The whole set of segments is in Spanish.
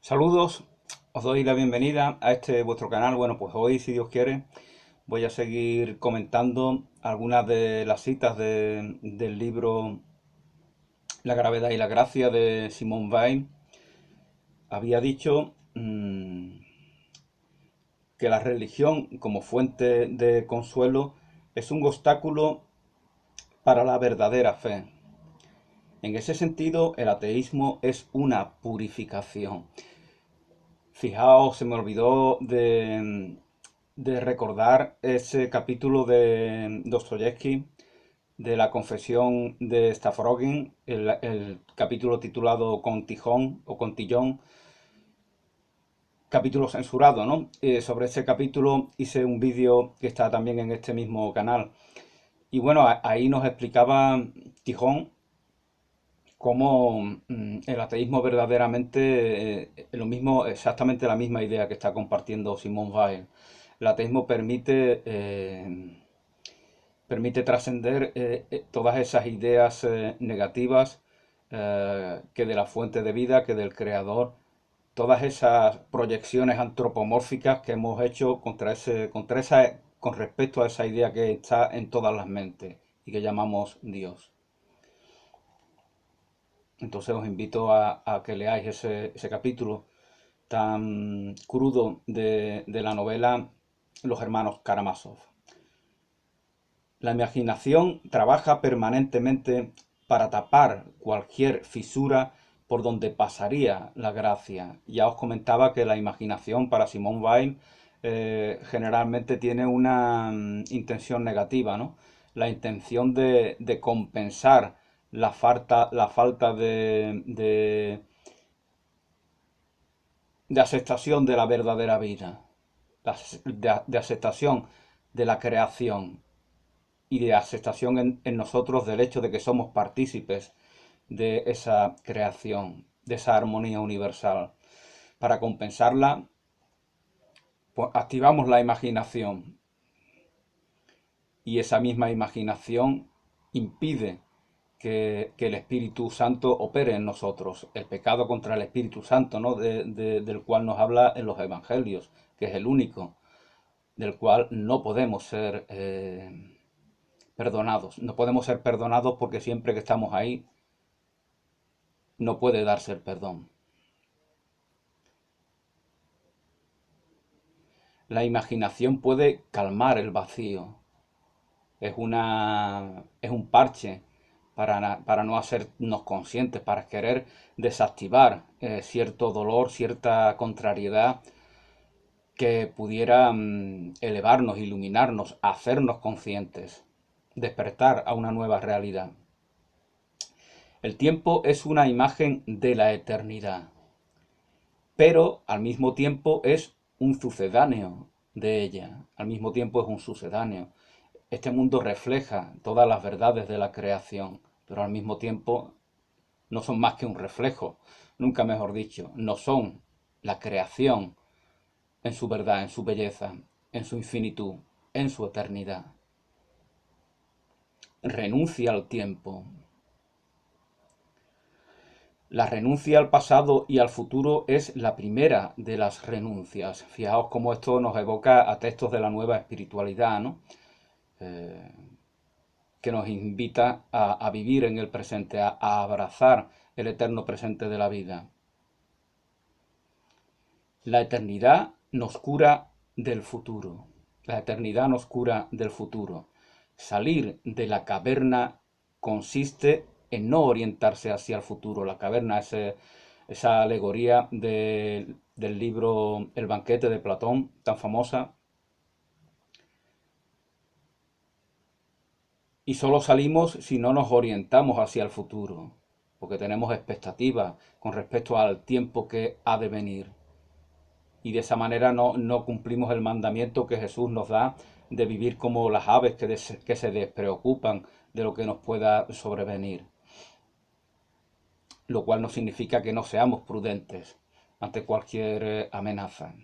Saludos, os doy la bienvenida a este vuestro canal. Bueno, pues hoy, si Dios quiere, voy a seguir comentando algunas de las citas del libro La gravedad y la gracia de Simone Weil. Había dicho que la religión como fuente de consuelo es un obstáculo para la verdadera fe. En ese sentido, el ateísmo es una purificación. Fijaos, se me olvidó de recordar ese capítulo de Dostoyevsky, de la confesión de Stavrogin, el capítulo titulado Con Tijón o Con Tillón, capítulo censurado, ¿no? Sobre ese capítulo hice un vídeo que está también en este mismo canal. Y bueno, ahí nos explicaba Tijón cómo el ateísmo verdaderamente, lo mismo, exactamente la misma idea que está compartiendo Simone Weil. El ateísmo permite trascender todas esas ideas negativas que de la fuente de vida, que del creador, todas esas proyecciones antropomórficas que hemos hecho con respecto a esa idea que está en todas las mentes y que llamamos Dios. Entonces os invito a que leáis ese capítulo tan crudo de la novela Los hermanos Karamazov. La imaginación trabaja permanentemente para tapar cualquier fisura por donde pasaría la gracia. Ya os comentaba que la imaginación para Simone Weil generalmente tiene una intención negativa, ¿no? La intención de compensar la falta de aceptación de la verdadera vida, de aceptación de la creación y de aceptación en nosotros del hecho de que somos partícipes de esa creación, de esa armonía universal. Para compensarla, pues activamos la imaginación y esa misma imaginación impide que el Espíritu Santo opere en nosotros. El pecado contra el Espíritu Santo, ¿no? Del cual nos habla en los Evangelios, que es el único, del cual no podemos ser perdonados. No podemos ser perdonados porque siempre que estamos ahí no puede darse el perdón. La imaginación puede calmar el vacío. Es un parche para no hacernos conscientes, para querer desactivar cierto dolor, cierta contrariedad que pudiera elevarnos, iluminarnos, hacernos conscientes, despertar a una nueva realidad. El tiempo es una imagen de la eternidad, pero al mismo tiempo es un sucedáneo de ella, al mismo tiempo es un sucedáneo. Este mundo refleja todas las verdades de la creación, pero al mismo tiempo no son más que un reflejo, nunca mejor dicho, no son la creación en su verdad, en su belleza, en su infinitud, en su eternidad. Renuncia al tiempo. La renuncia al pasado y al futuro es la primera de las renuncias. Fijaos cómo esto nos evoca a textos de la nueva espiritualidad, ¿no? Eh, que nos invita a vivir en el presente, a abrazar el eterno presente de la vida. La eternidad nos cura del futuro. La eternidad nos cura del futuro. Salir de la caverna consiste en no orientarse hacia el futuro. La caverna es esa alegoría del libro El banquete de Platón, tan famosa. Y solo salimos si no nos orientamos hacia el futuro, porque tenemos expectativas con respecto al tiempo que ha de venir. Y de esa manera no cumplimos el mandamiento que Jesús nos da de vivir como las aves que se despreocupan de lo que nos pueda sobrevenir. Lo cual no significa que no seamos prudentes ante cualquier amenaza.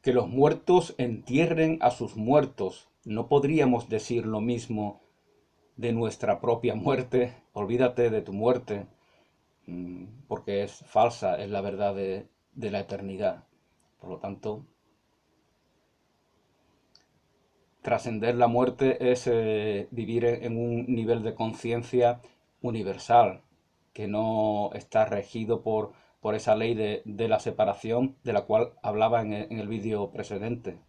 Que los muertos entierren a sus muertos. No podríamos decir lo mismo de nuestra propia muerte. Olvídate de tu muerte. porque es falsa, es la verdad de la eternidad. Por lo tanto, trascender la muerte es vivir en un nivel de conciencia universal, que no está regido por esa ley de la separación de la cual hablaba en el vídeo precedente.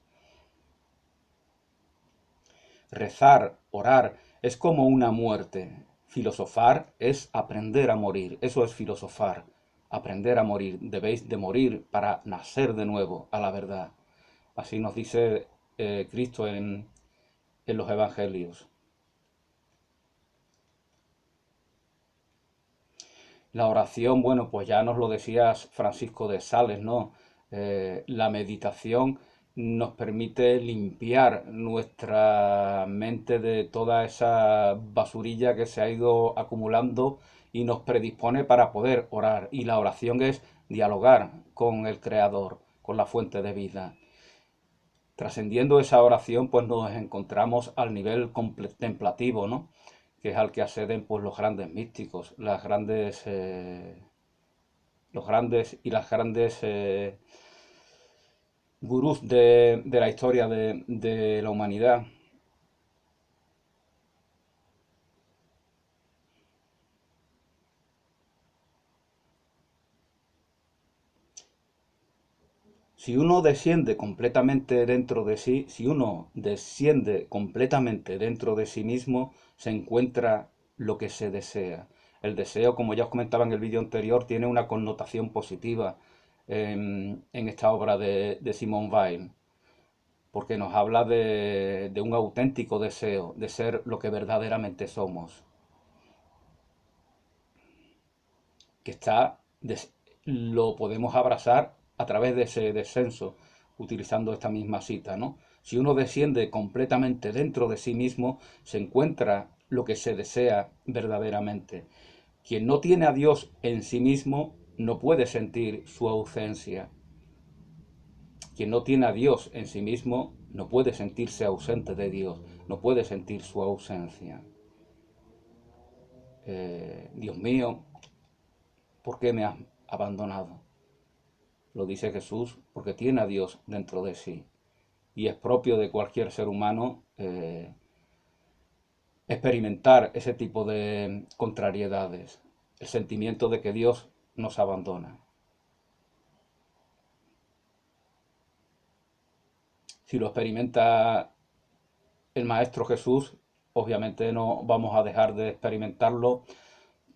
Rezar, orar, es como una muerte. Filosofar es aprender a morir. Eso es filosofar. Aprender a morir. Debéis de morir para nacer de nuevo a la verdad. Así nos dice Cristo en los evangelios. La oración, bueno, pues ya nos lo decías Francisco de Sales, ¿no? La meditación nos permite limpiar nuestra mente de toda esa basurilla que se ha ido acumulando y nos predispone para poder orar. Y la oración es dialogar con el Creador, con la fuente de vida. Trascendiendo esa oración, pues nos encontramos al nivel contemplativo, ¿no? Que es al que acceden pues los grandes místicos, los grandes y las grandes gurús de la historia de la humanidad. Si uno desciende completamente dentro de sí, si uno desciende completamente dentro de sí mismo, se encuentra lo que se desea. El deseo, como ya os comentaba en el vídeo anterior, tiene una connotación positiva en esta obra de Simone Weil, porque nos habla de un auténtico deseo, de ser lo que verdaderamente somos, que está, lo podemos abrazar a través de ese descenso, utilizando esta misma cita, ¿no? Si uno desciende completamente dentro de sí mismo, se encuentra lo que se desea verdaderamente. Quien no tiene a Dios en sí mismo no puede sentir su ausencia. Quien no tiene a Dios en sí mismo no puede sentirse ausente de Dios, no puede sentir su ausencia. Dios mío, ¿por qué me has abandonado? Lo dice Jesús porque tiene a Dios dentro de sí. Y es propio de cualquier ser humano experimentar ese tipo de contrariedades, el sentimiento de que Dios nos abandona. Si lo experimenta el Maestro Jesús, obviamente no vamos a dejar de experimentarlo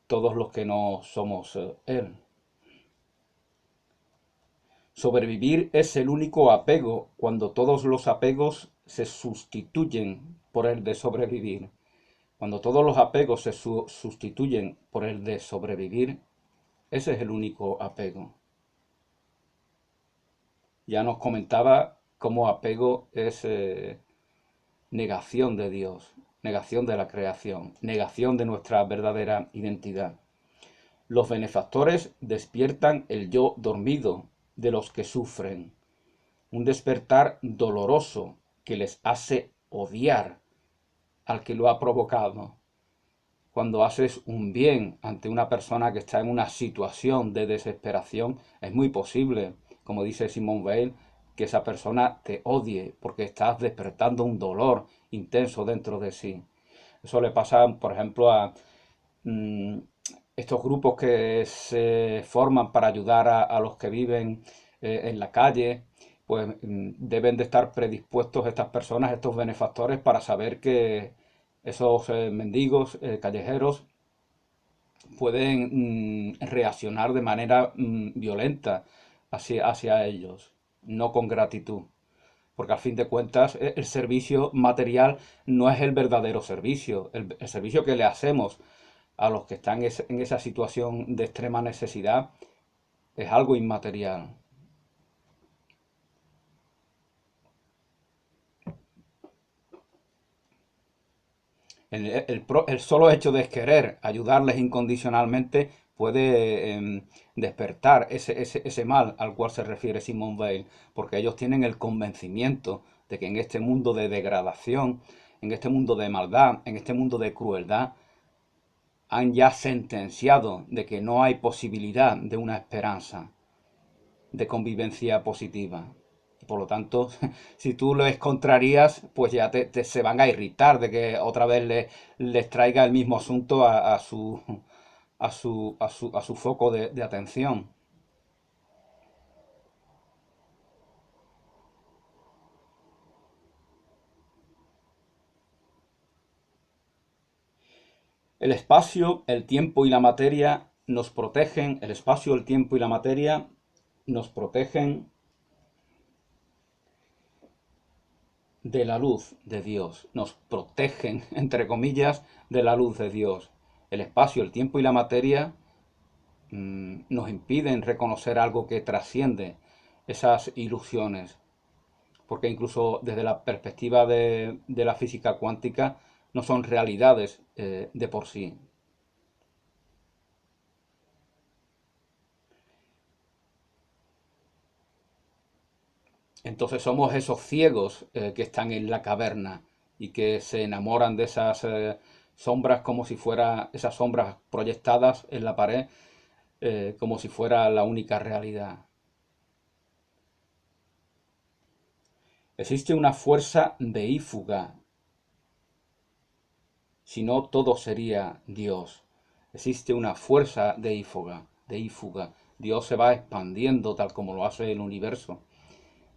todos los que no somos Él. Sobrevivir es el único apego cuando todos los apegos se sustituyen por el de sobrevivir. Cuando todos los apegos se sustituyen por el de sobrevivir, ese es el único apego. Ya nos comentaba cómo apego es negación de Dios, negación de la creación, negación de nuestra verdadera identidad. Los benefactores despiertan el yo dormido de los que sufren, un despertar doloroso que les hace odiar al que lo ha provocado. Cuando haces un bien ante una persona que está en una situación de desesperación, es muy posible, como dice Simone Weil, que esa persona te odie porque estás despertando un dolor intenso dentro de sí. Eso le pasa, por ejemplo, a mm, estos grupos que se forman para ayudar a los que viven en la calle, pues deben de estar predispuestos estas personas, estos benefactores, para saber que esos mendigos callejeros pueden reaccionar de manera violenta hacia ellos, no con gratitud. Porque al fin de cuentas el servicio material no es el verdadero servicio. El servicio que le hacemos a los que están en esa situación de extrema necesidad es algo inmaterial. El solo hecho de querer ayudarles incondicionalmente puede despertar ese mal al cual se refiere Simone Weil, porque ellos tienen el convencimiento de que en este mundo de degradación, en este mundo de maldad, en este mundo de crueldad, han ya sentenciado de que no hay posibilidad de una esperanza de convivencia positiva. Por lo tanto, si tú les contrarías, pues ya se van a irritar de que otra vez les traiga el mismo asunto a su foco de atención. El espacio, el tiempo y la materia nos protegen, el espacio, el tiempo y la materia nos protegen de la luz de Dios, nos protegen, entre comillas, de la luz de Dios. El espacio, el tiempo y la materia nos impiden reconocer algo que trasciende esas ilusiones, porque incluso desde la perspectiva de la física cuántica no son realidades de por sí. Entonces somos esos ciegos que están en la caverna y que se enamoran de esas sombras como si fueran esas sombras proyectadas en la pared, como si fuera la única realidad. Existe una fuerza deífuga, si no todo sería Dios. Existe una fuerza deífuga. Dios se va expandiendo tal como lo hace el universo.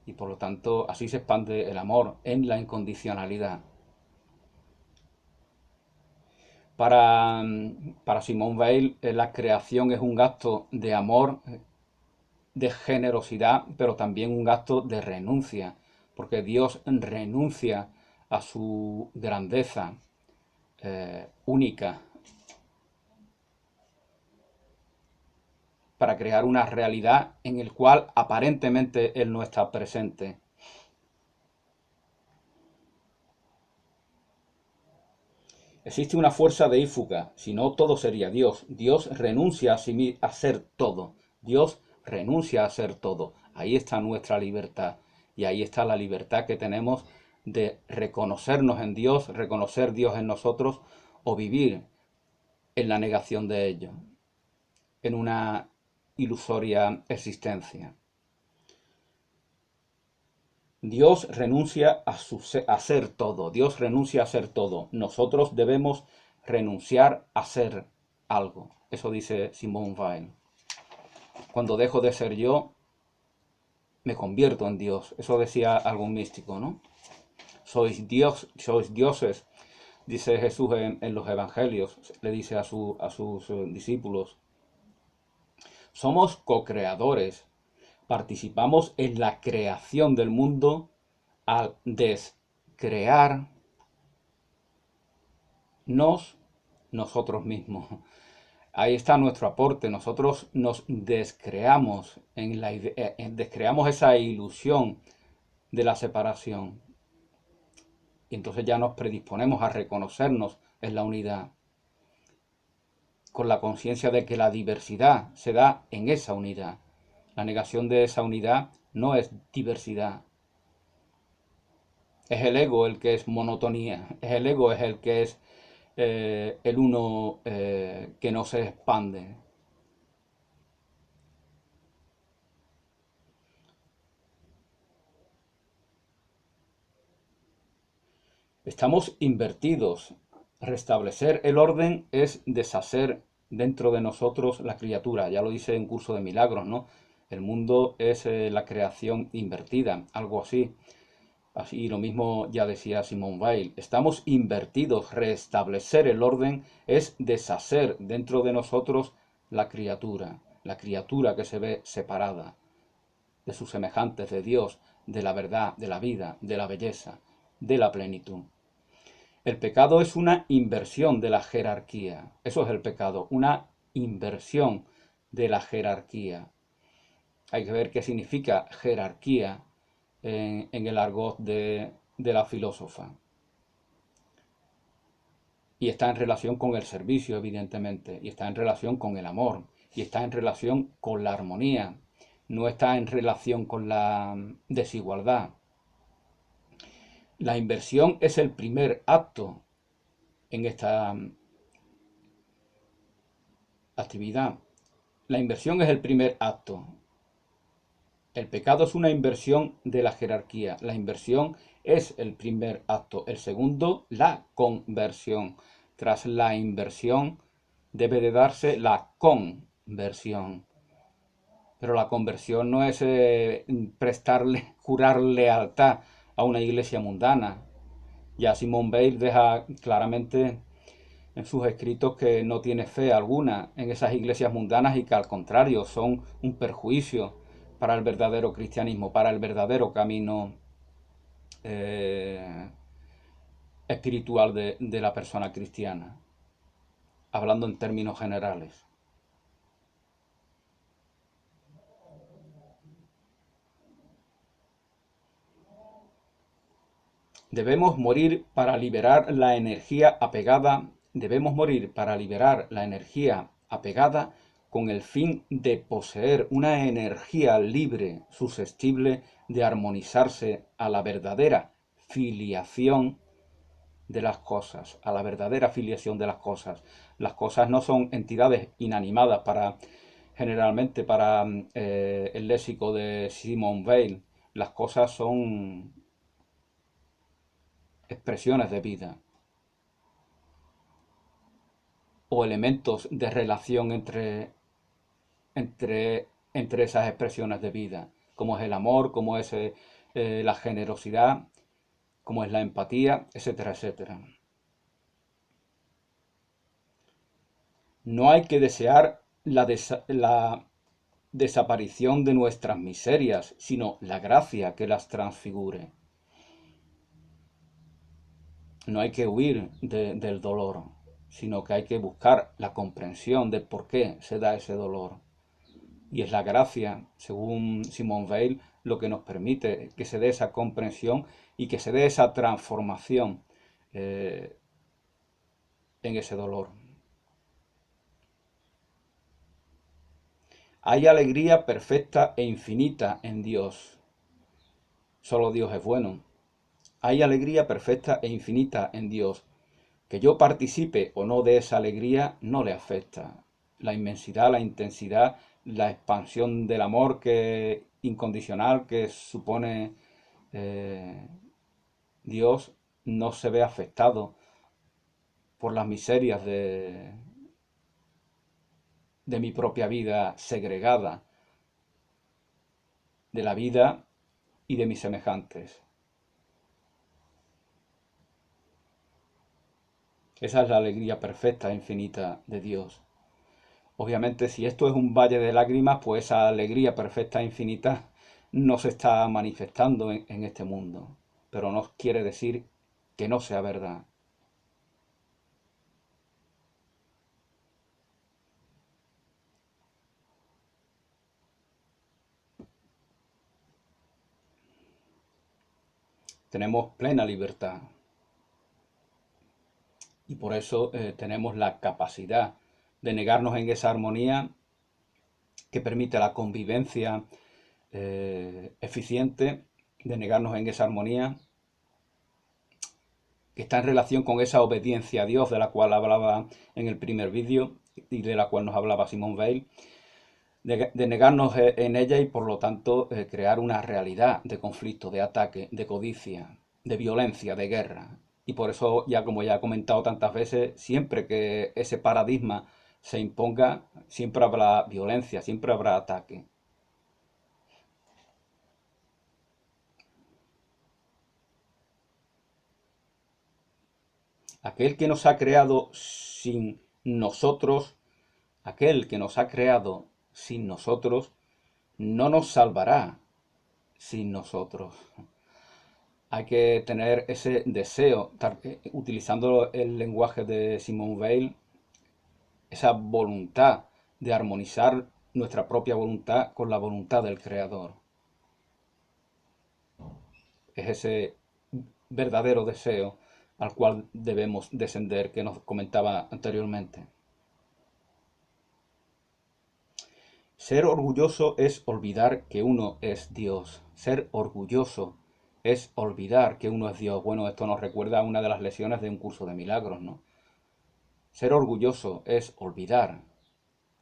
Y por lo tanto así se expande el amor en la incondicionalidad. Para Simone Weil, la creación es un acto de amor, de generosidad, pero también un acto de renuncia, porque Dios renuncia a su grandeza única para crear una realidad en el cual aparentemente Él no está presente. Existe una fuerza deífuga, si no todo sería Dios. Dios renuncia a ser todo. Dios renuncia a ser todo. Ahí está nuestra libertad. Y ahí está la libertad que tenemos de reconocernos en Dios, reconocer Dios en nosotros o vivir en la negación de ello, en una ilusoria existencia. Dios renuncia a ser todo. Dios renuncia a ser todo. Nosotros debemos renunciar a ser algo. Eso dice Simone Weil. Cuando dejo de ser yo, me convierto en Dios. Eso decía algún místico, ¿no? Sois dioses, dice Jesús en los evangelios. Le dice a sus discípulos. Somos co-creadores. Participamos en la creación del mundo al descrearnos nosotros mismos. Ahí está nuestro aporte. Nosotros nos descreamos, descreamos esa ilusión de la separación. Y entonces ya nos predisponemos a reconocernos en la unidad, con la conciencia de que la diversidad se da en esa unidad. La negación de esa unidad no es diversidad. Es el ego el que es monotonía. Es el ego es el que es el uno que no se expande. Estamos invertidos. Restablecer el orden es deshacer dentro de nosotros la criatura. Ya lo dice en Curso de Milagros, ¿no? El mundo es la creación invertida, algo así. Así lo mismo ya decía Simone Weil. Estamos invertidos. Restablecer el orden es deshacer dentro de nosotros la criatura que se ve separada de sus semejantes, de Dios, de la verdad, de la vida, de la belleza, de la plenitud. El pecado es una inversión de la jerarquía. Eso es el pecado, una inversión de la jerarquía. Hay que ver qué significa jerarquía en el argot de la filósofa. Y está en relación con el servicio, evidentemente, y está en relación con el amor, y está en relación con la armonía, no está en relación con la desigualdad. La inversión es el primer acto en esta actividad. La inversión es el primer acto. El pecado es una inversión de la jerarquía. La inversión es el primer acto. El segundo, la conversión. Tras la inversión debe de darse la conversión. Pero la conversión no es jurar lealtad a una iglesia mundana. Ya Simone Weil deja claramente en sus escritos que no tiene fe alguna en esas iglesias mundanas y que al contrario son un perjuicio para el verdadero cristianismo, para el verdadero camino espiritual de la persona cristiana, hablando en términos generales. Debemos morir para liberar la energía apegada. Debemos morir para liberar la energía apegada con el fin de poseer una energía libre, susceptible de armonizarse a la verdadera filiación de las cosas, a la verdadera filiación de las cosas. Las cosas no son entidades inanimadas generalmente para el léxico de Simone Weil. Las cosas son expresiones de vida o elementos de relación entre esas expresiones de vida, como es el amor, como es la generosidad, como es la empatía, etcétera, etcétera. No hay que desear la desaparición de nuestras miserias, sino la gracia que las transfigure. No hay que huir del dolor, sino que hay que buscar la comprensión de por qué se da ese dolor. Y es la gracia, según Simone Weil, lo que nos permite que se dé esa comprensión y que se dé esa transformación en ese dolor. Hay alegría perfecta e infinita en Dios. Solo Dios es bueno. Hay alegría perfecta e infinita en Dios. Que yo participe o no de esa alegría no le afecta. La inmensidad, la intensidad, la expansión del amor incondicional que supone Dios no se ve afectado por las miserias de mi propia vida segregada, de la vida y de mis semejantes. Esa es la alegría perfecta e infinita de Dios. Obviamente, si esto es un valle de lágrimas, pues esa alegría perfecta e infinita no se está manifestando en este mundo. Pero no quiere decir que no sea verdad. Tenemos plena libertad. Y por eso tenemos la capacidad de negarnos en esa armonía que permite la convivencia eficiente, de negarnos en esa armonía que está en relación con esa obediencia a Dios de la cual hablaba en el primer vídeo y de la cual nos hablaba Simone Weil, de negarnos en ella y por lo tanto crear una realidad de conflicto, de ataque, de codicia, de violencia, de guerra. Y por eso, ya como ya he comentado tantas veces, siempre que ese paradigma se imponga, siempre habrá violencia, siempre habrá ataque. Aquel que nos ha creado sin nosotros, aquel que nos ha creado sin nosotros, no nos salvará sin nosotros. Hay que tener ese deseo, utilizando el lenguaje de Simone Weil, esa voluntad de armonizar nuestra propia voluntad con la voluntad del Creador. Es ese verdadero deseo al cual debemos descender que nos comentaba anteriormente. Ser orgulloso es olvidar que uno es Dios. Ser orgulloso es olvidar que uno es Dios. Bueno, esto nos recuerda a una de las lecciones de un curso de milagros, ¿no? Ser orgulloso es olvidar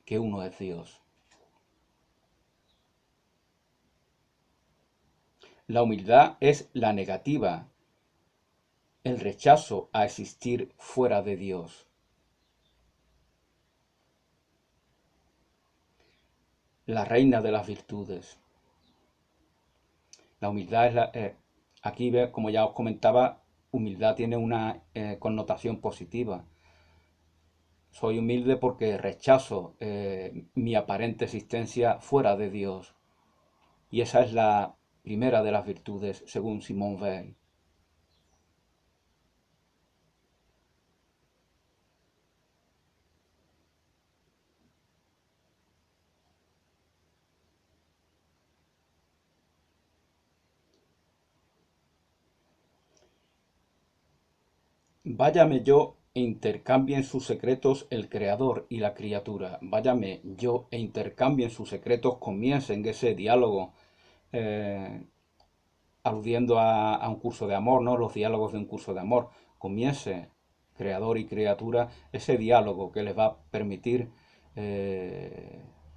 que uno es Dios. La humildad es la negativa, el rechazo a existir fuera de Dios. La reina de las virtudes. La humildad es aquí, como ya os comentaba, humildad tiene una connotación positiva. Soy humilde porque rechazo mi aparente existencia fuera de Dios. Y esa es la primera de las virtudes, según Simone Weil. Váyame yo e intercambien sus secretos el creador y la criatura. Váyame yo e intercambien sus secretos, comiencen ese diálogo, eh, aludiendo a un curso de amor, ¿no? Los diálogos de un curso de amor. Comience, creador y criatura, ese diálogo que les va a permitir,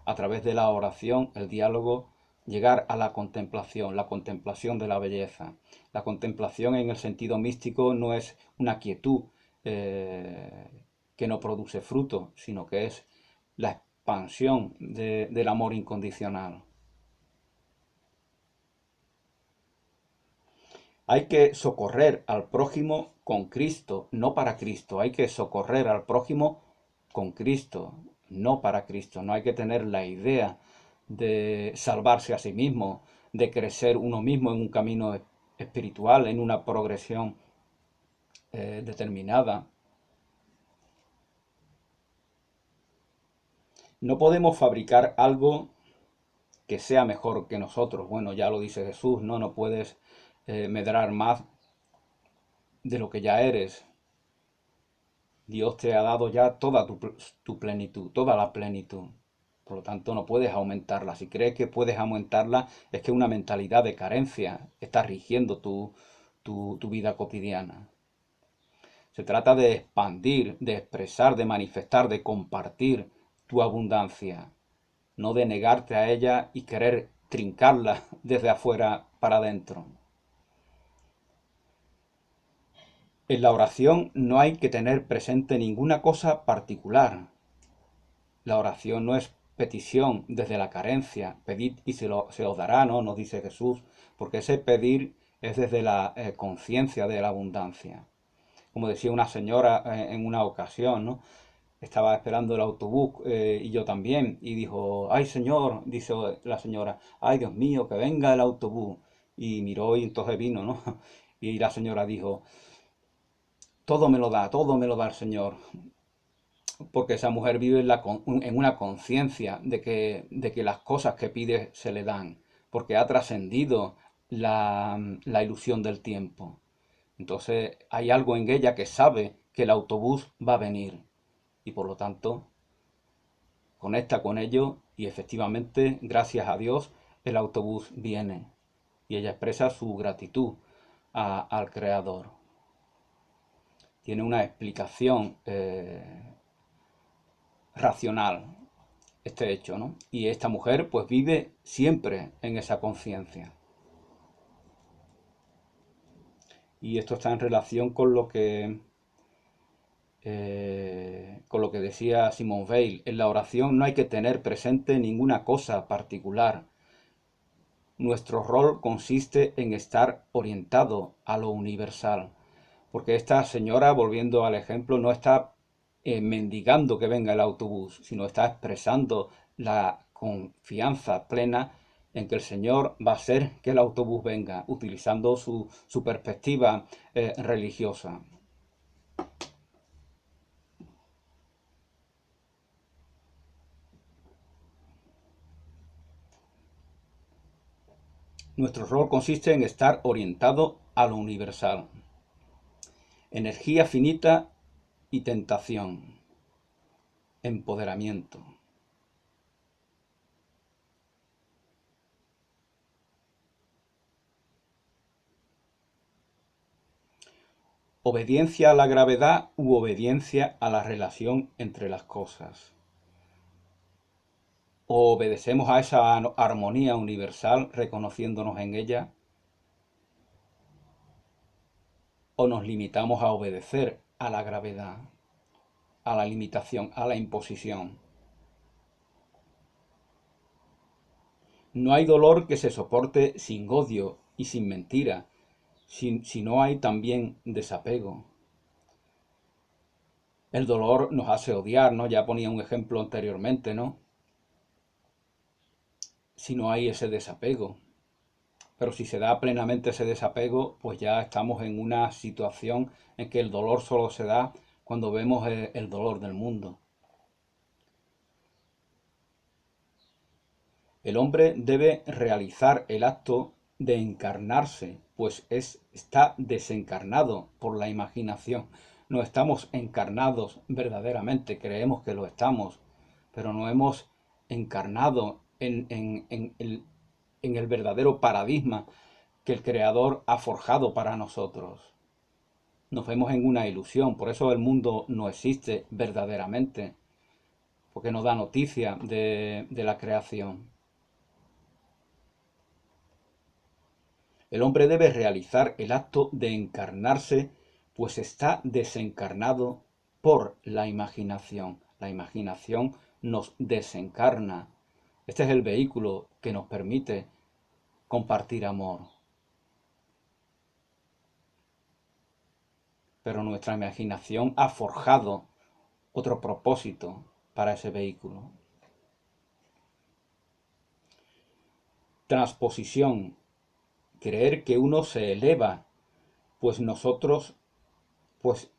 a través de la oración, el diálogo, llegar a la contemplación de la belleza. La contemplación en el sentido místico no es una quietud que no produce fruto, sino que es la expansión del amor incondicional. Hay que socorrer al prójimo con Cristo, no para Cristo. Hay que socorrer al prójimo con Cristo, no para Cristo. No hay que tener la idea de salvarse a sí mismo, de crecer uno mismo en un camino espiritual, en una progresión determinada. No podemos fabricar algo que sea mejor que nosotros. Bueno, ya lo dice Jesús, no puedes medrar más de lo que ya eres. Dios te ha dado ya toda tu plenitud, toda la plenitud. Por lo tanto, no puedes aumentarla. Si crees que puedes aumentarla, es que una mentalidad de carencia está rigiendo tu vida cotidiana. Se trata de expandir, de expresar, de manifestar, de compartir tu abundancia, no de negarte a ella y querer trincarla desde afuera para adentro. En la oración no hay que tener presente ninguna cosa particular. La oración no es petición desde la carencia. Pedid y se os dará, ¿no? Nos dice Jesús, porque ese pedir es desde la conciencia de la abundancia. Como decía una señora en una ocasión, ¿no? Estaba esperando el autobús y yo también, y dijo, ay señor, dice la señora, ay Dios mío, que venga el autobús. Y miró y entonces vino, ¿no? Y la señora dijo, todo me lo da el Señor, porque esa mujer vive en una conciencia de que las cosas que pide se le dan, porque ha trascendido la ilusión del tiempo. Entonces hay algo en ella que sabe que el autobús va a venir y por lo tanto conecta con ello y efectivamente, gracias a Dios, el autobús viene y ella expresa su gratitud al Creador. Tiene una explicación racional este hecho, ¿no? Y esta mujer pues vive siempre en esa conciencia. Y esto está en relación con lo que decía Simone Weil. En la oración no hay que tener presente ninguna cosa particular. Nuestro rol consiste en estar orientado a lo universal. Porque esta señora, volviendo al ejemplo, no está mendigando que venga el autobús, sino está expresando la confianza plena en que el Señor va a hacer que el autobús venga, utilizando su perspectiva religiosa. Nuestro rol consiste en estar orientado a lo universal. Energía finita y tentación. Empoderamiento. Obediencia a la gravedad u obediencia a la relación entre las cosas. o obedecemos a esa armonía universal reconociéndonos en ella, o nos limitamos a obedecer a la gravedad, a la limitación, a la imposición. No hay dolor que se soporte sin odio y sin mentira, si no hay también desapego. El dolor nos hace odiar, ¿no? Ya ponía un ejemplo anteriormente, ¿no? Si no hay ese desapego. Pero si se da plenamente ese desapego, pues ya estamos en una situación en que el dolor solo se da cuando vemos el dolor del mundo. El hombre debe realizar el acto de encarnarse, pues está desencarnado por la imaginación. No estamos encarnados verdaderamente, creemos que lo estamos, pero no hemos encarnado en el verdadero paradigma que el Creador ha forjado para nosotros. Nos vemos en una ilusión, por eso el mundo no existe verdaderamente, porque no da noticia de la creación. El hombre debe realizar el acto de encarnarse, pues está desencarnado por la imaginación. La imaginación nos desencarna. Este es el vehículo que nos permite compartir amor. Pero nuestra imaginación ha forjado otro propósito para ese vehículo. Transposición. Creer que uno se eleva, pues nosotros, pues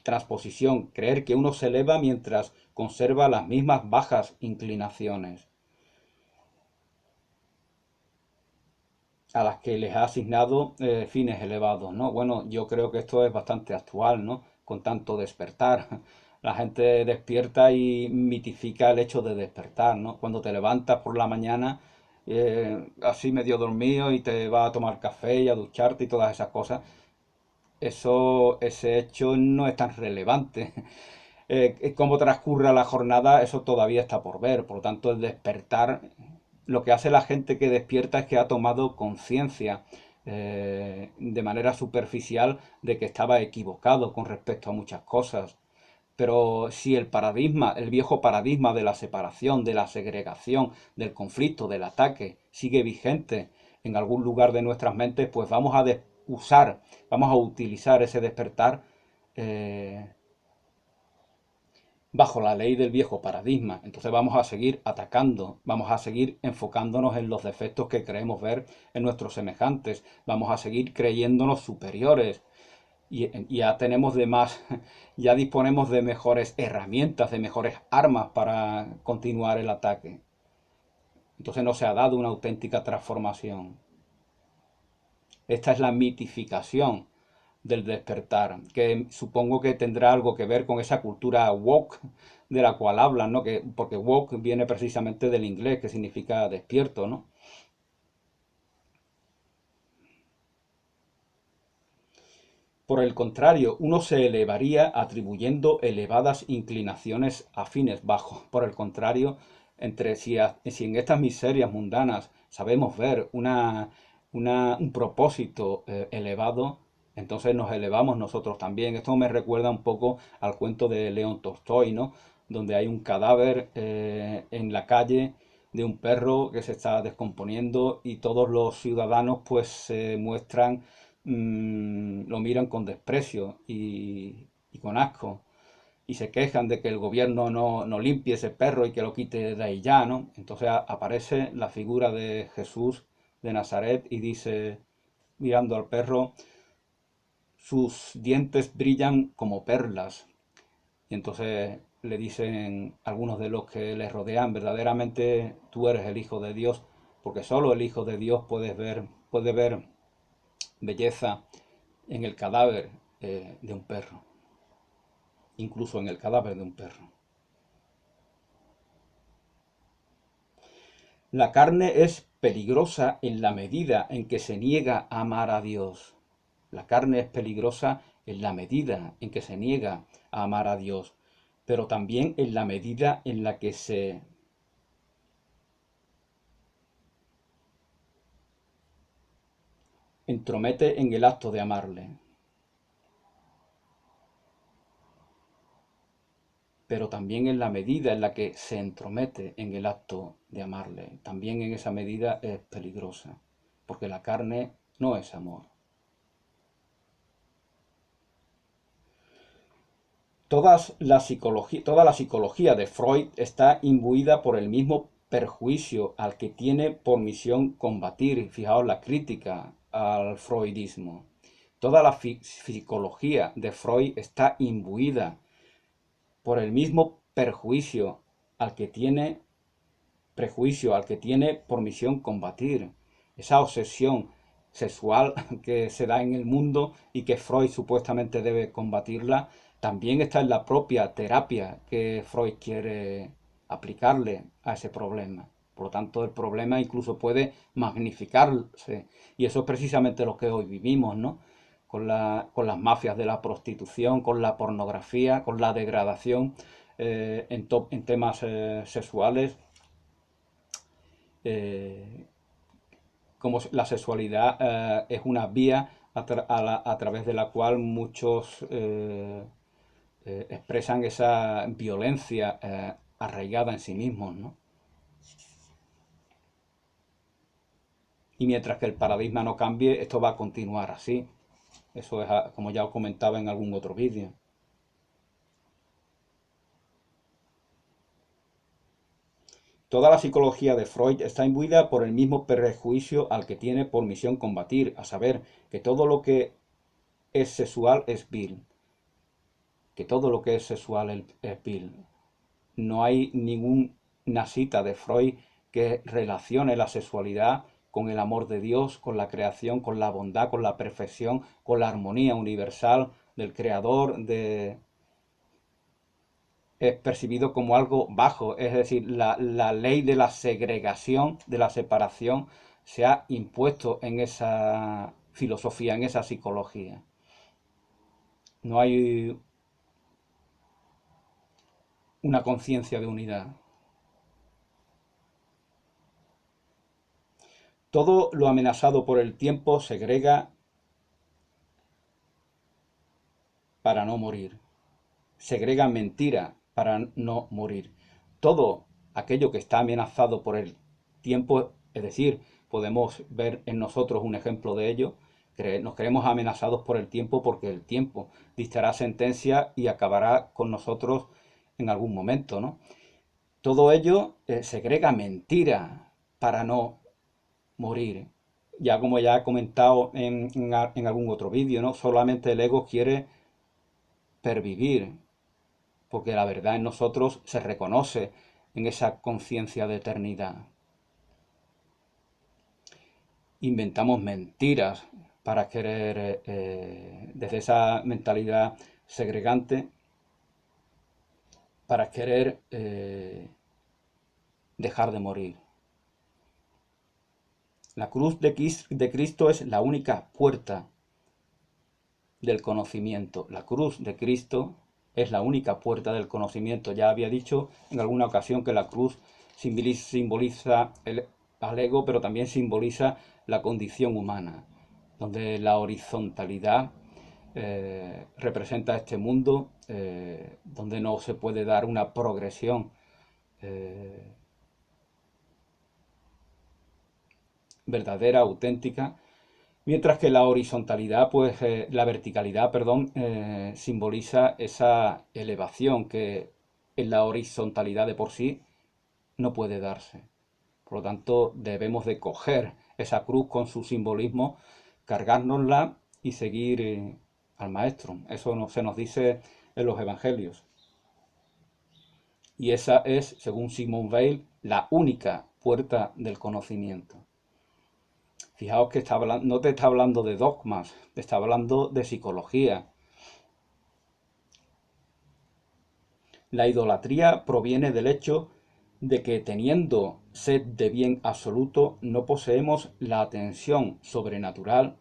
transposición, creer que uno se eleva mientras conserva las mismas bajas inclinaciones a las que les ha asignado fines elevados, ¿no? Bueno, yo creo que esto es bastante actual, ¿no? Con tanto despertar. La gente despierta y mitifica el hecho de despertar, ¿no? Cuando te levantas por la mañana, así medio dormido y te vas a tomar café y a ducharte y todas esas cosas, ese hecho no es tan relevante. Cómo transcurra la jornada, eso todavía está por ver. Por lo tanto, el despertar, lo que hace la gente que despierta es que ha tomado conciencia de manera superficial de que estaba equivocado con respecto a muchas cosas. Pero si el paradigma, el viejo paradigma de la separación, de la segregación, del conflicto, del ataque, sigue vigente en algún lugar de nuestras mentes, pues vamos a utilizar ese despertar bajo la ley del viejo paradigma. Entonces vamos a seguir atacando, vamos a seguir enfocándonos en los defectos que creemos ver en nuestros semejantes, vamos a seguir creyéndonos superiores. Y ya tenemos de más, ya disponemos de mejores herramientas, de mejores armas para continuar el ataque. Entonces no se ha dado una auténtica transformación. Esta es la mitificación del despertar, que supongo que tendrá algo que ver con esa cultura woke de la cual hablan, ¿no? Porque woke viene precisamente del inglés, que significa despierto, ¿no? Por el contrario, uno se elevaría atribuyendo elevadas inclinaciones a fines bajos. Por el contrario, si en estas miserias mundanas sabemos ver un propósito elevado, entonces nos elevamos nosotros también. Esto me recuerda un poco al cuento de León Tolstoy, ¿no? Donde hay un cadáver en la calle de un perro que se está descomponiendo y todos los ciudadanos pues se muestran, lo miran con desprecio y con asco y se quejan de que el gobierno no limpie ese perro y que lo quite de ahí ya, ¿no? Entonces aparece la figura de Jesús de Nazaret y dice, mirando al perro, sus dientes brillan como perlas. Y entonces le dicen algunos de los que le rodean, verdaderamente tú eres el Hijo de Dios, porque solo el Hijo de Dios puede ver belleza en el cadáver de un perro, incluso en el cadáver de un perro. La carne es peligrosa en la medida en que se niega a amar a Dios. La carne es peligrosa en la medida en que se niega a amar a Dios, pero también en la medida en la que se entromete en el acto de amarle. Pero también en la medida en la que se entromete en el acto de amarle, también en esa medida es peligrosa, porque la carne no es amor. Toda la psicología de Freud está imbuida por el mismo perjuicio al que tiene por misión combatir. Fijaos la crítica al freudismo. Toda la psicología de Freud está imbuida por el mismo prejuicio al que tiene por misión combatir. Esa obsesión sexual que se da en el mundo y que Freud supuestamente debe combatirla, también está en la propia terapia que Freud quiere aplicarle a ese problema. Por lo tanto, el problema incluso puede magnificarse. Y eso es precisamente lo que hoy vivimos, ¿no? Con las mafias de la prostitución, con la pornografía, con la degradación en temas sexuales. Como la sexualidad es una vía a través de la cual muchos expresan esa violencia arraigada en sí mismos, ¿no? Y mientras que el paradigma no cambie, esto va a continuar así. Eso es como ya os comentaba en algún otro vídeo. Toda la psicología de Freud está imbuida por el mismo prejuicio al que tiene por misión combatir, a saber, que todo lo que es sexual es vil. Que todo lo que es sexual es vil. No hay ninguna cita de Freud que relacione la sexualidad con el amor de Dios, con la creación, con la bondad, con la perfección, con la armonía universal del Creador, es percibido como algo bajo, es decir, la ley de la segregación, de la separación, se ha impuesto en esa filosofía, en esa psicología. No hay una conciencia de unidad. Todo lo amenazado por el tiempo segrega para no morir. Segrega mentira para no morir. Todo aquello que está amenazado por el tiempo, es decir, podemos ver en nosotros un ejemplo de ello, nos creemos amenazados por el tiempo porque el tiempo dictará sentencia y acabará con nosotros en algún momento, ¿no? Todo ello segrega mentira para no morir. Ya como ya he comentado en algún otro vídeo, ¿no? Solamente el ego quiere pervivir, porque la verdad en nosotros se reconoce en esa conciencia de eternidad. Inventamos mentiras para querer, desde esa mentalidad segregante, para querer dejar de morir. La cruz de Cristo es la única puerta del conocimiento. La cruz de Cristo es la única puerta del conocimiento. Ya había dicho en alguna ocasión que la cruz simboliza al ego, pero también simboliza la condición humana, donde la horizontalidad representa este mundo, donde no se puede dar una progresión verdadera, auténtica, mientras que la horizontalidad, pues la verticalidad, perdón, simboliza esa elevación que en la horizontalidad de por sí no puede darse. Por lo tanto, debemos de coger esa cruz con su simbolismo, cargárnosla y seguir al Maestro. Eso se nos dice en los Evangelios. Y esa es, según Simone Weil, la única puerta del conocimiento. Fijaos que no te está hablando de dogmas, te está hablando de psicología. La idolatría proviene del hecho de que teniendo sed de bien absoluto no poseemos la atención sobrenatural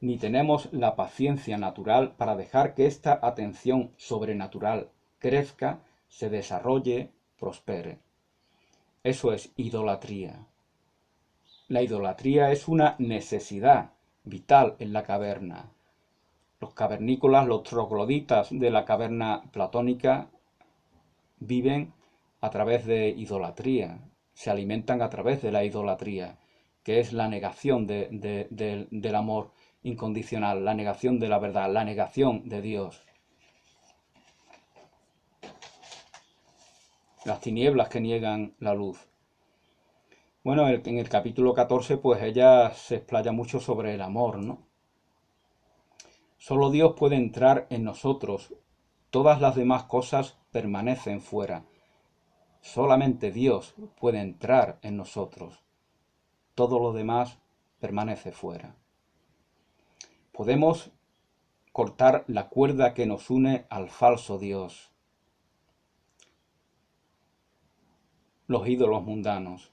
ni tenemos la paciencia natural para dejar que esta atención sobrenatural crezca, se desarrolle, prospere. Eso es idolatría. La idolatría es una necesidad vital en la caverna. Los cavernícolas, los trogloditas de la caverna platónica viven a través de idolatría, se alimentan a través de la idolatría, que es la negación del amor incondicional, la negación de la verdad, la negación de Dios. Las tinieblas que niegan la luz. Bueno, en el capítulo 14, pues ella se explaya mucho sobre el amor, ¿no? Solo Dios puede entrar en nosotros. Todas las demás cosas permanecen fuera. Solamente Dios puede entrar en nosotros. Todo lo demás permanece fuera. Podemos cortar la cuerda que nos une al falso Dios, los ídolos mundanos,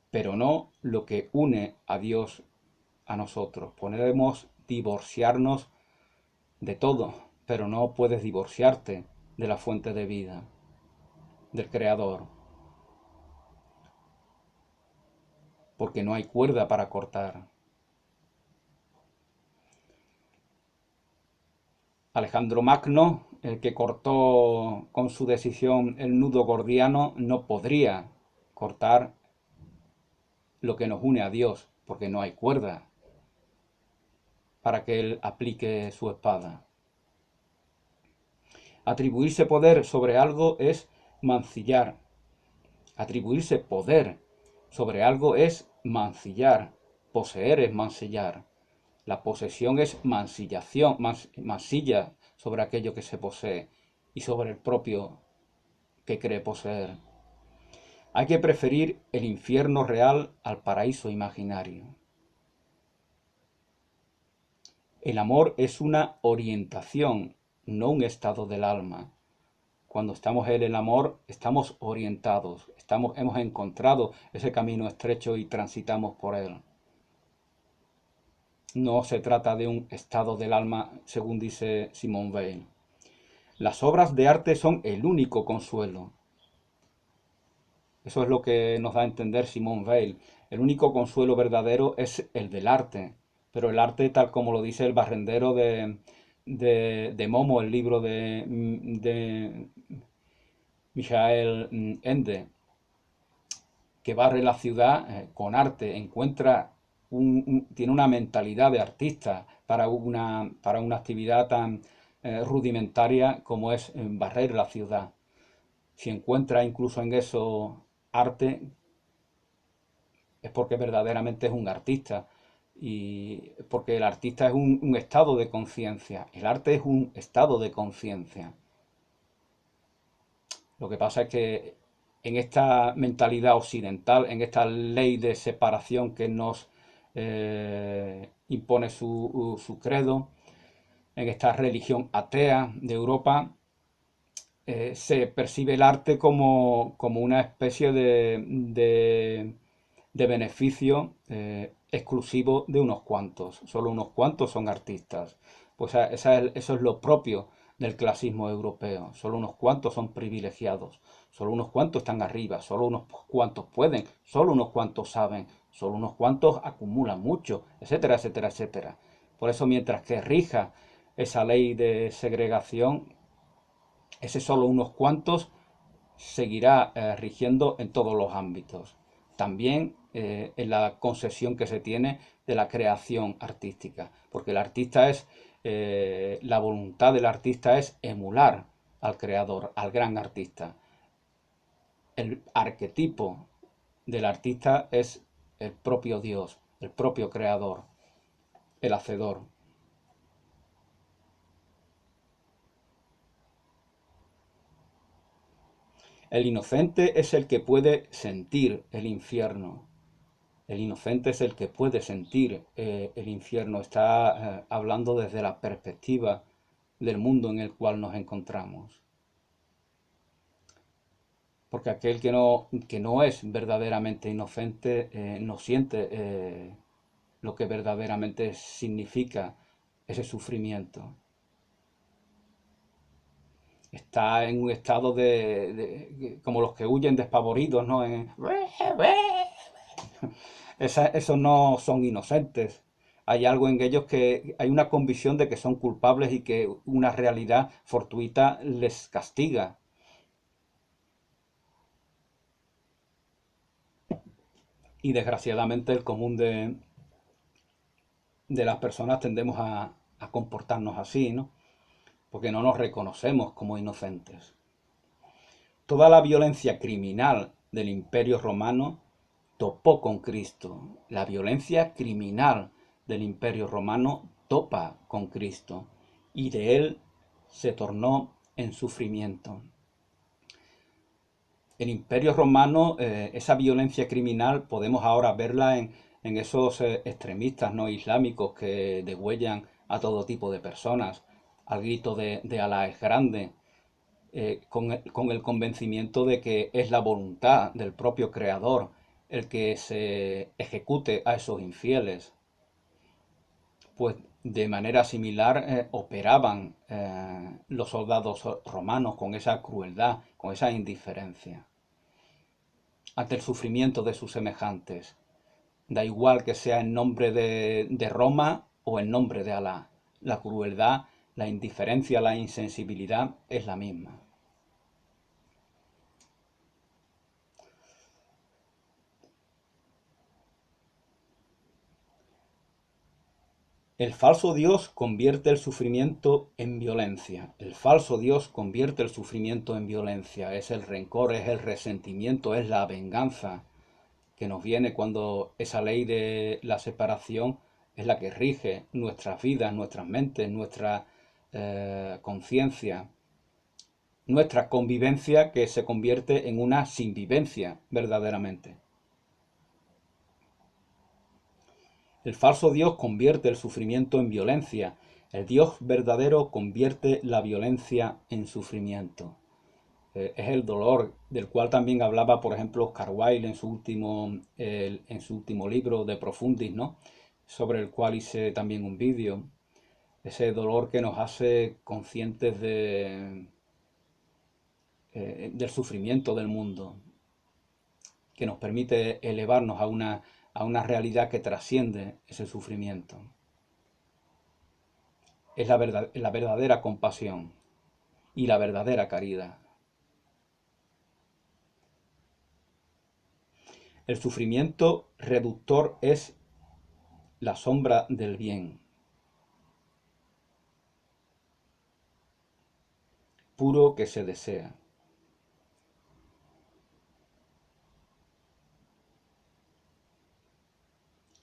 pero no lo que une a Dios a nosotros. Podemos divorciarnos de todo, pero no puedes divorciarte de la fuente de vida, del Creador, porque no hay cuerda para cortar. Alejandro Magno, el que cortó con su decisión el nudo gordiano, no podría cortar lo que nos une a Dios, porque no hay cuerda para que él aplique su espada. Atribuirse poder sobre algo es mancillar. Atribuirse poder sobre algo es mancillar. Poseer es mancillar. La posesión es mancillación, mancilla sobre aquello que se posee y sobre el propio que cree poseer. Hay que preferir el infierno real al paraíso imaginario. El amor es una orientación, no un estado del alma. Cuando estamos en el amor, estamos orientados, hemos encontrado ese camino estrecho y transitamos por él. No se trata de un estado del alma, según dice Simone Weil. Las obras de arte son el único consuelo. Eso es lo que nos da a entender Simone Weil. El único consuelo verdadero es el del arte. Pero el arte, tal como lo dice el barrendero de Momo, el libro de Michael Ende, que barre la ciudad con arte, tiene una mentalidad de artista para una actividad tan rudimentaria como es barrer la ciudad. Si encuentra incluso en eso arte, es porque verdaderamente es un artista. Y porque el artista es un estado de conciencia. El arte es un estado de conciencia. Lo que pasa es que en esta mentalidad occidental, en esta ley de separación que nos impone su credo, en esta religión atea de Europa, se percibe el arte como una especie de beneficio exclusivo de unos cuantos. Solo unos cuantos son artistas. Pues eso es lo propio del clasismo europeo. Solo unos cuantos son privilegiados. Solo unos cuantos están arriba. Solo unos cuantos pueden. Solo unos cuantos saben. Solo unos cuantos acumulan mucho, etcétera, etcétera, etcétera. Por eso, mientras que rija esa ley de segregación, ese solo unos cuantos seguirá rigiendo en todos los ámbitos. También en la concesión que se tiene de la creación artística. Porque el artista la voluntad del artista es emular al creador, al gran artista. El arquetipo del artista es el propio Dios, el propio creador, el hacedor. El inocente es el que puede sentir el infierno. El inocente es el que puede sentir el infierno. Está hablando desde la perspectiva del mundo en el cual nos encontramos. Porque aquel que no es verdaderamente inocente no siente lo que verdaderamente significa ese sufrimiento. Está en un estado como los que huyen despavoridos, ¿no? Esos no son inocentes. Hay algo en ellos que hay una convicción de que son culpables y que una realidad fortuita les castiga. Y desgraciadamente el común de las personas tendemos a comportarnos así, ¿no? Porque no nos reconocemos como inocentes. Toda la violencia criminal del Imperio Romano topó con Cristo. La violencia criminal del Imperio Romano topa con Cristo y de él se tornó en sufrimiento. El Imperio Romano, esa violencia criminal, podemos ahora verla en esos extremistas no islámicos que degüellan a todo tipo de personas al grito de Alá es grande, con el convencimiento de que es la voluntad del propio Creador el que se ejecute a esos infieles. Pues de manera similar operaban los soldados romanos con esa crueldad, con esa indiferencia ante el sufrimiento de sus semejantes. Da igual que sea en nombre de Roma o en nombre de Alá. La crueldad, la indiferencia, la insensibilidad es la misma. El falso Dios convierte el sufrimiento en violencia. El falso Dios convierte el sufrimiento en violencia. Es el rencor, es el resentimiento, es la venganza que nos viene cuando esa ley de la separación es la que rige nuestras vidas, nuestras mentes, nuestra conciencia, nuestra convivencia que se convierte en una sinvivencia verdaderamente. El falso Dios convierte el sufrimiento en violencia. El Dios verdadero convierte la violencia en sufrimiento. Es el dolor del cual también hablaba, por ejemplo, Oscar Wilde en su último libro de Profundis, ¿no? Sobre el cual hice también un vídeo. Ese dolor que nos hace conscientes del sufrimiento del mundo, que nos permite elevarnos a una realidad que trasciende ese sufrimiento. Es la verdadera compasión y la verdadera caridad. El sufrimiento reductor es la sombra del bien, puro que se desea.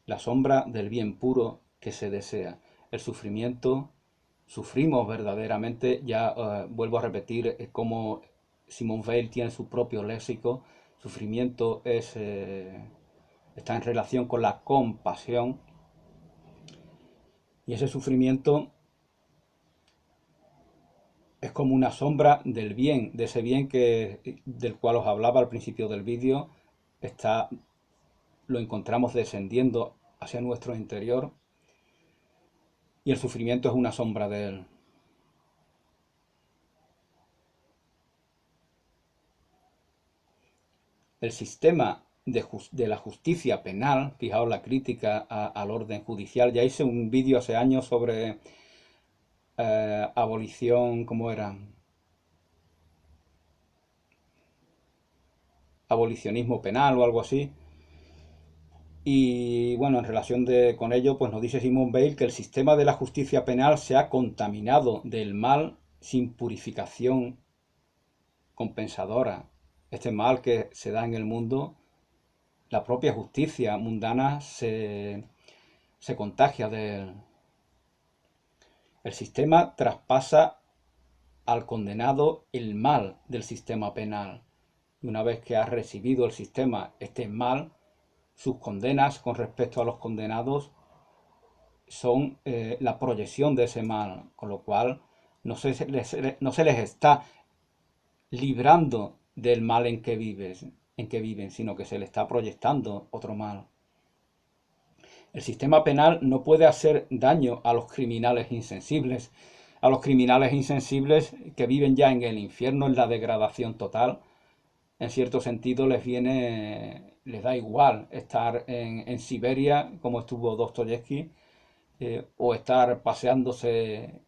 La sombra del bien puro que se desea. El sufrimiento, sufrimos verdaderamente, ya vuelvo a repetir cómo Simone Weil tiene su propio léxico. Sufrimiento está en relación con la compasión, y ese sufrimiento es como una sombra del bien, de ese bien del cual os hablaba al principio del vídeo. Lo encontramos descendiendo hacia nuestro interior, y el sufrimiento es una sombra de él. El sistema de la justicia penal, fijaos la crítica al orden judicial. Ya hice un vídeo hace años sobre abolición, ¿cómo era? Abolicionismo penal o algo así. Y bueno, en relación con ello, pues nos dice Simone Weil que el sistema de la justicia penal se ha contaminado del mal sin purificación compensadora. Este mal que se da en el mundo, la propia justicia mundana se contagia de él. El sistema traspasa al condenado el mal del sistema penal. Y una vez que ha recibido el sistema este mal, sus condenas con respecto a los condenados son la proyección de ese mal, con lo cual no se les está librando del mal en que viven, sino que se le está proyectando otro mal. El sistema penal no puede hacer daño a los criminales insensibles. A los criminales insensibles que viven ya en el infierno, en la degradación total, en cierto sentido les da igual estar en Siberia, como estuvo Dostoyevsky, o estar paseándose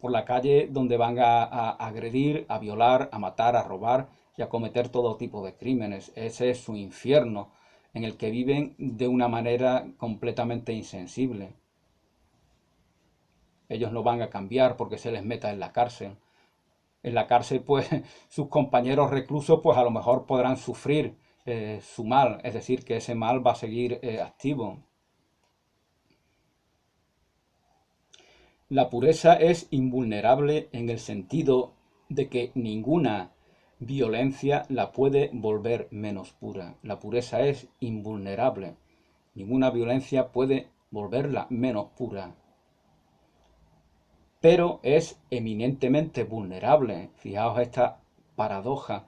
por la calle donde van a agredir, a violar, a matar, a robar y a cometer todo tipo de crímenes. Ese es su infierno, en el que viven de una manera completamente insensible. Ellos no van a cambiar porque se les meta en la cárcel. En la cárcel, pues, sus compañeros reclusos, pues a lo mejor podrán sufrir su mal, es decir, que ese mal va a seguir activo. La pureza es invulnerable en el sentido de que ninguna violencia la puede volver menos pura. La pureza es invulnerable. Ninguna violencia puede volverla menos pura. Pero es eminentemente vulnerable. Fijaos esta paradoja,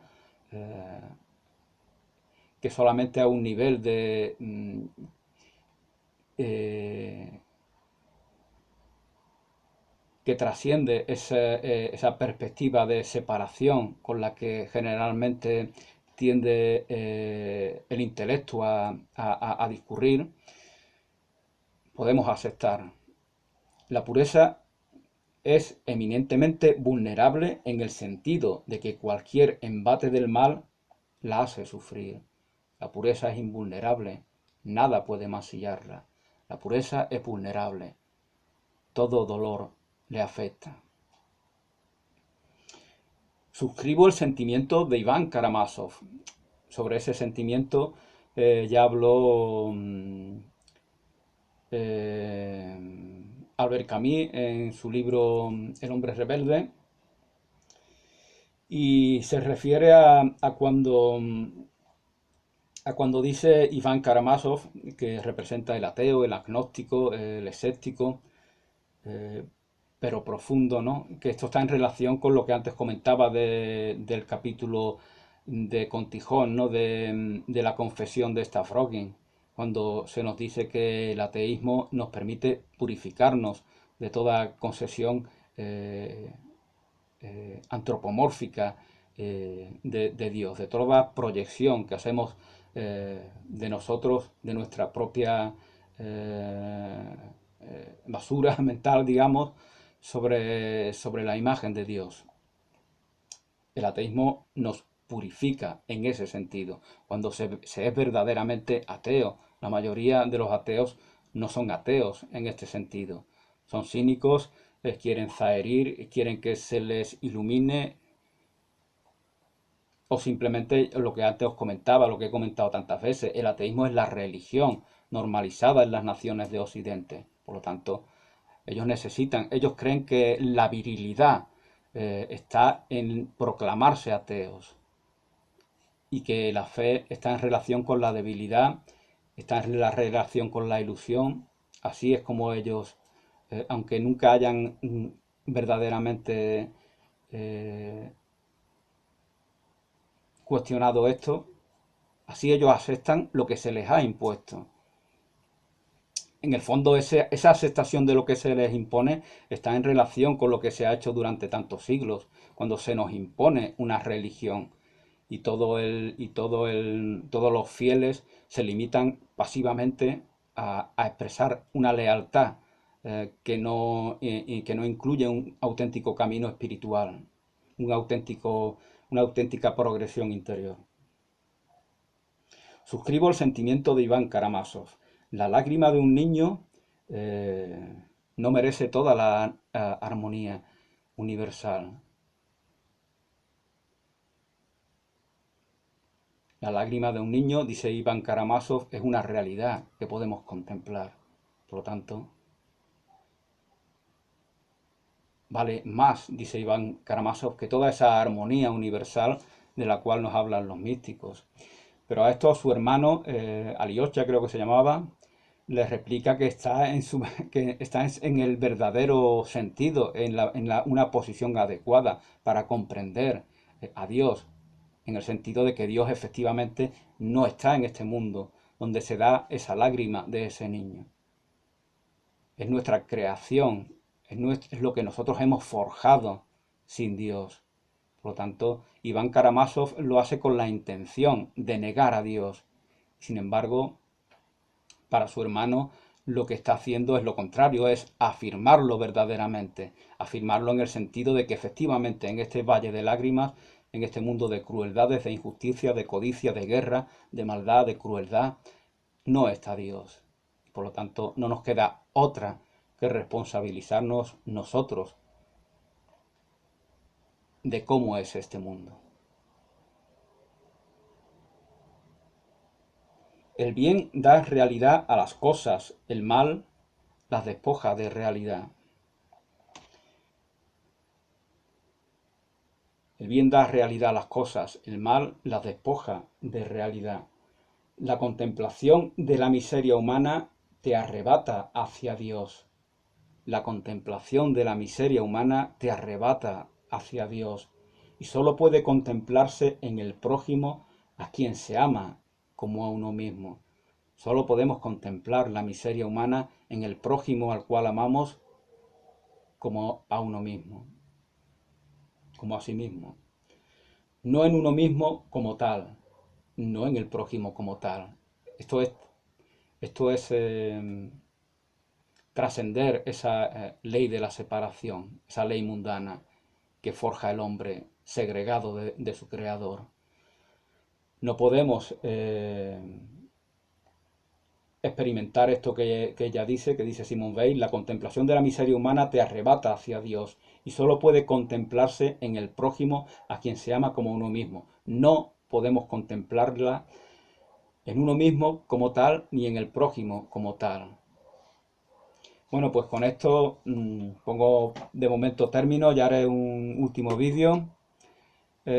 que solamente a un nivel de que trasciende esa perspectiva de separación con la que generalmente tiende el intelecto a discurrir, podemos aceptar. La pureza es eminentemente vulnerable en el sentido de que cualquier embate del mal la hace sufrir. La pureza es invulnerable, nada puede mancillarla. La pureza es vulnerable, todo dolor le afecta. Suscribo el sentimiento de Iván Karamazov. Sobre ese sentimiento ya habló Albert Camus en su libro El hombre rebelde, y se refiere a cuando dice Iván Karamazov, que representa el ateo, el agnóstico, el escéptico, pero profundo, ¿no? Que esto está en relación con lo que antes comentaba del capítulo de Contijón, ¿no? De la confesión de Stavroguin, cuando se nos dice que el ateísmo nos permite purificarnos de toda concesión antropomórfica de Dios, de toda proyección que hacemos de nosotros, de nuestra propia basura mental, digamos, sobre la imagen de Dios. El ateísmo nos purifica en ese sentido. Cuando se es verdaderamente ateo, la mayoría de los ateos no son ateos en este sentido. Son cínicos, les quieren zaherir, quieren que se les ilumine, o simplemente lo que antes os comentaba, lo que he comentado tantas veces, el ateísmo es la religión normalizada en las naciones de Occidente. Por lo tanto, ellos creen que la virilidad está en proclamarse ateos, y que la fe está en relación con la debilidad, está en la relación con la ilusión. Así es como ellos, aunque nunca hayan verdaderamente cuestionado esto, así ellos aceptan lo que se les ha impuesto. En el fondo, esa aceptación de lo que se les impone está en relación con lo que se ha hecho durante tantos siglos, cuando se nos impone una religión y todos los fieles se limitan pasivamente a expresar una lealtad que no incluye un auténtico camino espiritual, una auténtica progresión interior. Suscribo el sentimiento de Iván Karamazov. La lágrima de un niño no merece toda la armonía universal. La lágrima de un niño, dice Iván Karamazov, es una realidad que podemos contemplar. Por lo tanto, vale más, dice Iván Karamazov, que toda esa armonía universal de la cual nos hablan los místicos. Pero a esto su hermano, Alyosha creo que se llamaba, le replica que que está en el verdadero sentido, una posición adecuada para comprender a Dios, en el sentido de que Dios efectivamente no está en este mundo donde se da esa lágrima de ese niño. es nuestra creación, es lo que nosotros hemos forjado sin Dios. Por lo tanto, Iván Karamazov lo hace con la intención de negar a Dios. Sin embargo, para su hermano lo que está haciendo es lo contrario, es afirmarlo verdaderamente, afirmarlo en el sentido de que efectivamente en este valle de lágrimas, en este mundo de crueldades, de injusticia, de codicia, de guerra, de maldad, de crueldad, no está Dios. Por lo tanto, no nos queda otra que responsabilizarnos nosotros de cómo es este mundo. El bien da realidad a las cosas, el mal las despoja de realidad. El bien da realidad a las cosas, el mal las despoja de realidad. La contemplación de la miseria humana te arrebata hacia Dios. La contemplación de la miseria humana te arrebata hacia Dios. Y solo puede contemplarse en el prójimo a quien se ama como a uno mismo. Solo podemos contemplar la miseria humana en el prójimo al cual amamos como a uno mismo, como a sí mismo. No en uno mismo como tal, no en el prójimo como tal. Esto es trascender esa ley de la separación, esa ley mundana que forja el hombre segregado de su creador. No podemos experimentar esto que ella dice, que dice Simone Weil: la contemplación de la miseria humana te arrebata hacia Dios y solo puede contemplarse en el prójimo a quien se ama como uno mismo. No podemos contemplarla en uno mismo como tal ni en el prójimo como tal. Bueno, pues con esto pongo de momento término, ya haré un último vídeo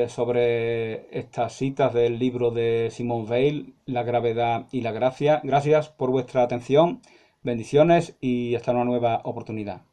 sobre estas citas del libro de Simone Weil, La gravedad y la gracia. Gracias por vuestra atención, bendiciones y hasta una nueva oportunidad.